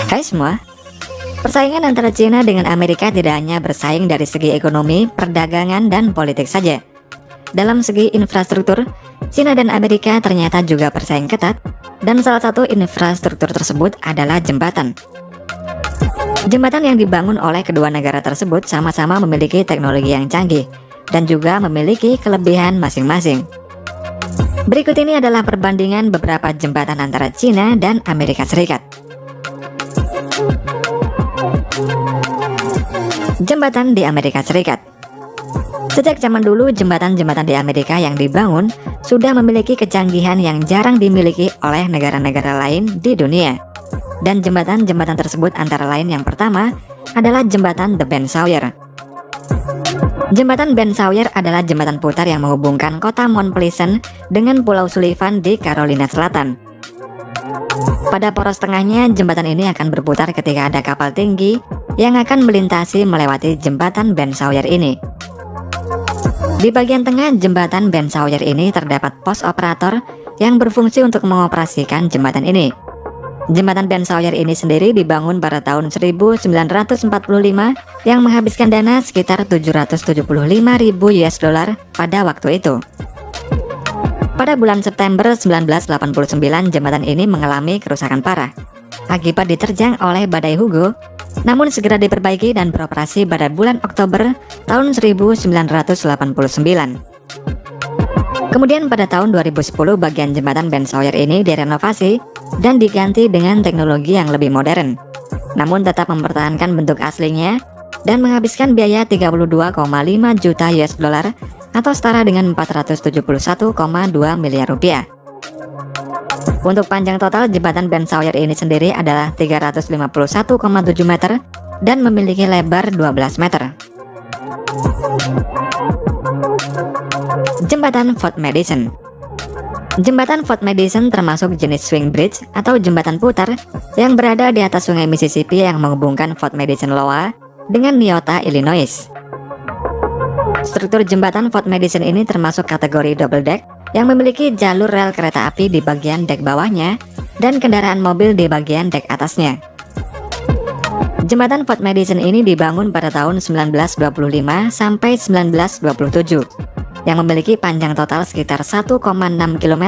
Hai semua, persaingan antara Cina dengan Amerika tidak hanya bersaing dari segi ekonomi, perdagangan, dan politik saja. Dalam segi infrastruktur, Cina dan Amerika ternyata juga bersaing ketat, dan salah satu infrastruktur tersebut adalah jembatan. Jembatan yang dibangun oleh kedua negara tersebut sama-sama memiliki teknologi yang canggih, dan juga memiliki kelebihan masing-masing. Berikut ini adalah perbandingan beberapa jembatan antara Cina dan Amerika Serikat. Jembatan di Amerika Serikat. Sejak zaman dulu, jembatan-jembatan di Amerika yang dibangun sudah memiliki kecanggihan yang jarang dimiliki oleh negara-negara lain di dunia. Dan jembatan-jembatan tersebut antara lain yang pertama adalah jembatan The Ben Sawyer. Jembatan Ben Sawyer adalah jembatan putar yang menghubungkan kota Mount Pleasant dengan Pulau Sullivan di Carolina Selatan. Pada poros tengahnya, jembatan ini akan berputar ketika ada kapal tinggi yang akan melintasi melewati jembatan Ben Sawyer ini. Di bagian tengah jembatan Ben Sawyer ini terdapat pos operator yang berfungsi untuk mengoperasikan jembatan ini. Jembatan Ben Sawyer ini sendiri dibangun pada tahun 1945 yang menghabiskan dana sekitar 775.000 US dollar pada waktu itu. Pada bulan September 1989, jembatan ini mengalami kerusakan parah akibat diterjang oleh badai Hugo, namun segera diperbaiki dan beroperasi pada bulan Oktober tahun 1989. Kemudian pada tahun 2010, bagian jembatan Ben Sawyer ini direnovasi dan diganti dengan teknologi yang lebih modern, namun tetap mempertahankan bentuk aslinya dan menghabiskan biaya 32,5 juta US dollar atau setara dengan 471,2 miliar rupiah. Untuk panjang total jembatan Ben Sawyer ini sendiri adalah 351,7 meter dan memiliki lebar 12 meter. Jembatan Fort Madison. Jembatan Fort Madison termasuk jenis swing bridge atau jembatan putar yang berada di atas sungai Mississippi yang menghubungkan Fort Madison, Iowa dengan Niota, Illinois. Struktur jembatan Fort Madison ini termasuk kategori double deck yang memiliki jalur rel kereta api di bagian dek bawahnya dan kendaraan mobil di bagian dek atasnya. Jembatan Fort Madison ini dibangun pada tahun 1925 sampai 1927 yang memiliki panjang total sekitar 1,6 km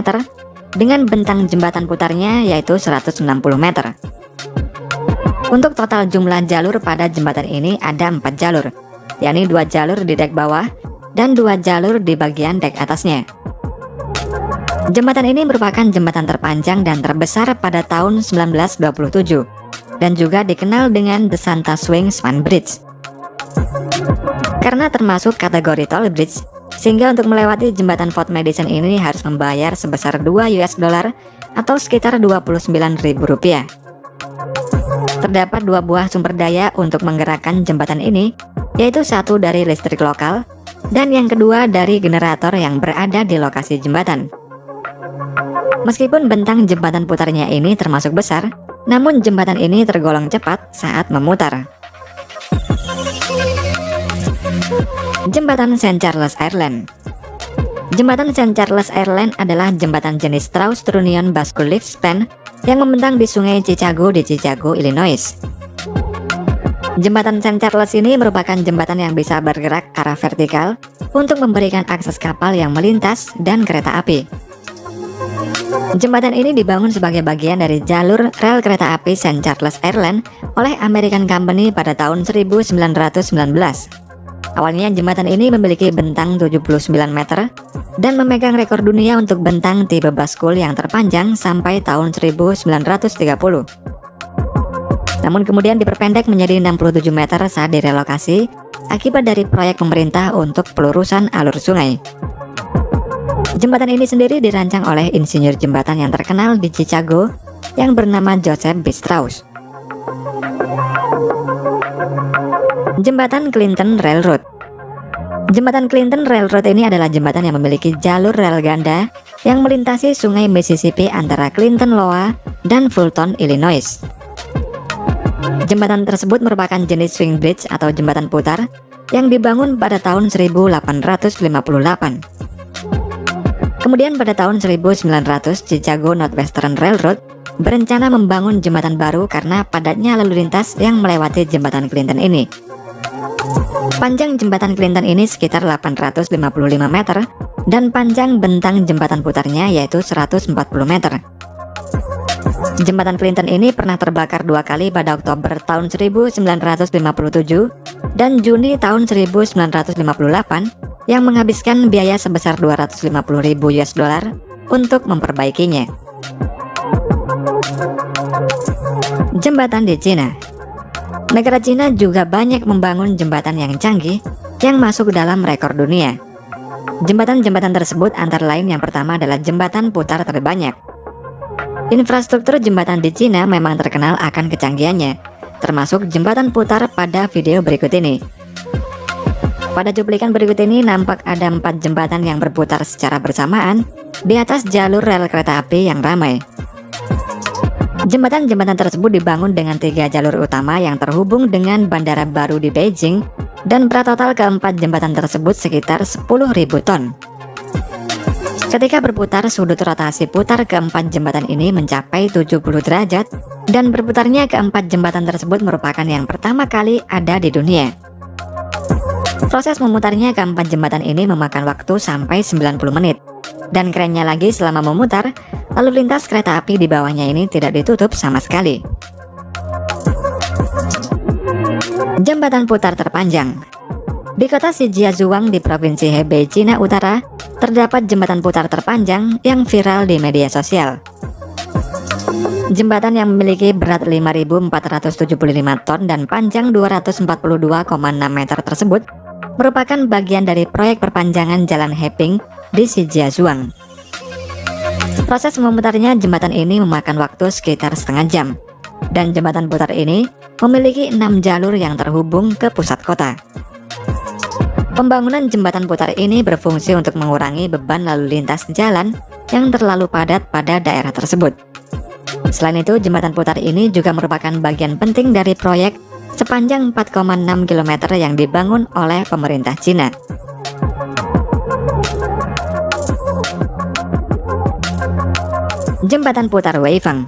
dengan bentang jembatan putarnya yaitu 160 meter. Untuk total jumlah jalur pada jembatan ini ada 4 jalur, yakni 2 jalur di dek bawah dan 2 jalur di bagian dek atasnya. Jembatan ini merupakan jembatan terpanjang dan terbesar pada tahun 1927 dan juga dikenal dengan The Santa Swing Span Bridge. Karena termasuk kategori toll bridge, sehingga untuk melewati jembatan Fort Madison ini harus membayar sebesar 2 US dollar atau sekitar 29.000 rupiah. Terdapat 2 buah sumber daya untuk menggerakkan jembatan ini, yaitu satu dari listrik lokal dan yang kedua dari generator yang berada di lokasi jembatan. Meskipun bentang jembatan putarnya ini termasuk besar, namun jembatan ini tergolong cepat saat memutar. Jembatan St. Charles Airline. Jembatan St. Charles Airline adalah jembatan jenis Strauss-Trunion Bascule Lift Span yang membentang di sungai Chicago di Chicago, Illinois. Jembatan St. Charles ini merupakan jembatan yang bisa bergerak arah vertikal untuk memberikan akses kapal yang melintas dan kereta api. Jembatan ini dibangun sebagai bagian dari jalur rel kereta api St. Charles Airline oleh American Company pada tahun 1919. Awalnya jembatan ini memiliki bentang 79 meter dan memegang rekor dunia untuk bentang tipe Bascule yang terpanjang sampai tahun 1930. Namun kemudian diperpendek menjadi 67 meter saat direlokasi akibat dari proyek pemerintah untuk pelurusan alur sungai. Jembatan ini sendiri dirancang oleh insinyur jembatan yang terkenal di Chicago yang bernama Joseph B. Strauss. Jembatan Clinton Railroad. Jembatan Clinton Railroad ini adalah jembatan yang memiliki jalur rel ganda yang melintasi sungai Mississippi antara Clinton, Iowa dan Fulton, Illinois. Jembatan tersebut merupakan jenis swing bridge atau jembatan putar yang dibangun pada tahun 1858. Kemudian pada tahun 1900, Chicago Northwestern Railroad berencana membangun jembatan baru karena padatnya lalu lintas yang melewati jembatan Clinton ini. Panjang jembatan Clinton ini sekitar 855 meter dan panjang bentang jembatan putarnya yaitu 140 meter. Jembatan Clinton ini pernah terbakar 2 kali pada Oktober tahun 1957 dan Juni tahun 1958 yang menghabiskan biaya sebesar 250.000 US dollar untuk memperbaikinya. Jembatan di Cina. Negara Cina juga banyak membangun jembatan yang canggih yang masuk dalam rekor dunia. Jembatan-jembatan tersebut antara lain yang pertama adalah jembatan putar terbanyak. Infrastruktur jembatan di Cina memang terkenal akan kecanggihannya, termasuk jembatan putar pada video berikut ini. Pada cuplikan berikut ini nampak ada 4 jembatan yang berputar secara bersamaan di atas jalur rel kereta api yang ramai. Jembatan-jembatan tersebut dibangun dengan 3 jalur utama yang terhubung dengan bandara baru di Beijing, dan berat total keempat jembatan tersebut sekitar 10.000 ton. Ketika berputar, sudut rotasi putar keempat jembatan ini mencapai 70 derajat, dan berputarnya keempat jembatan tersebut merupakan yang pertama kali ada di dunia. Proses memutarnya keempat jembatan ini memakan waktu sampai 90 menit. Dan kerennya lagi, selama memutar, lalu lintas kereta api di bawahnya ini tidak ditutup sama sekali. Jembatan putar terpanjang. Di kota Shijiazhuang di Provinsi Hebei, Cina Utara, terdapat jembatan putar terpanjang yang viral di media sosial. Jembatan yang memiliki berat 5.475 ton dan panjang 242,6 meter tersebut merupakan bagian dari proyek perpanjangan jalan Heping di Shijiazhuang. Proses memutarnya jembatan ini memakan waktu sekitar setengah jam, dan jembatan putar ini memiliki 6 jalur yang terhubung ke pusat kota. Pembangunan jembatan putar ini berfungsi untuk mengurangi beban lalu lintas jalan yang terlalu padat pada daerah tersebut. Selain itu, jembatan putar ini juga merupakan bagian penting dari proyek sepanjang 4,6 km yang dibangun oleh pemerintah Cina. Jembatan putar Weifeng.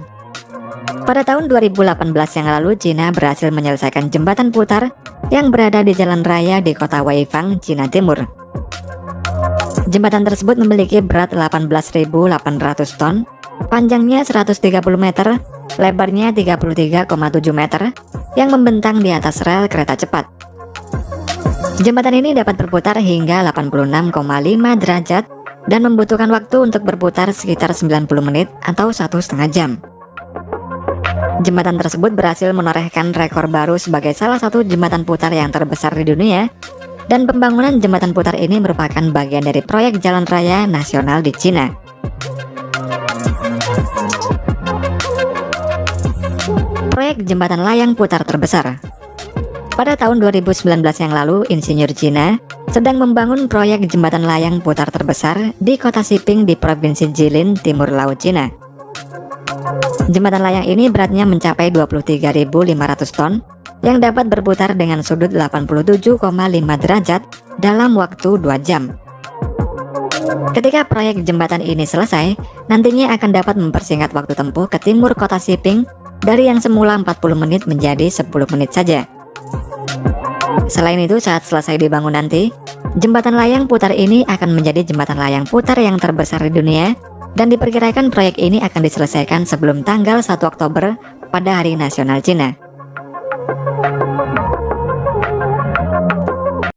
Pada tahun 2018 yang lalu, Cina berhasil menyelesaikan jembatan putar yang berada di jalan raya di kota Weifeng, Cina Timur. Jembatan tersebut memiliki berat 18.800 ton, panjangnya 130 meter, lebarnya 33,7 meter, yang membentang di atas rel kereta cepat. Jembatan ini dapat berputar hingga 86,5 derajat dan membutuhkan waktu untuk berputar sekitar 90 menit atau 1,5 jam. Jembatan tersebut berhasil menorehkan rekor baru sebagai salah satu jembatan putar yang terbesar di dunia, dan pembangunan jembatan putar ini merupakan bagian dari proyek jalan raya nasional di Cina. Proyek jembatan layang putar terbesar. Pada tahun 2019 yang lalu, insinyur Cina sedang membangun proyek jembatan layang putar terbesar di kota Xiping di Provinsi Jilin, Timur Laut Cina. Jembatan layang ini beratnya mencapai 23.500 ton yang dapat berputar dengan sudut 87,5 derajat dalam waktu 2 jam. Ketika proyek jembatan ini selesai, nantinya akan dapat mempersingkat waktu tempuh ke timur kota Xiping dari yang semula 40 menit menjadi 10 menit saja. Selain itu, saat selesai dibangun nanti, jembatan layang putar ini akan menjadi jembatan layang putar yang terbesar di dunia, dan diperkirakan proyek ini akan diselesaikan sebelum tanggal 1 Oktober pada Hari Nasional Cina.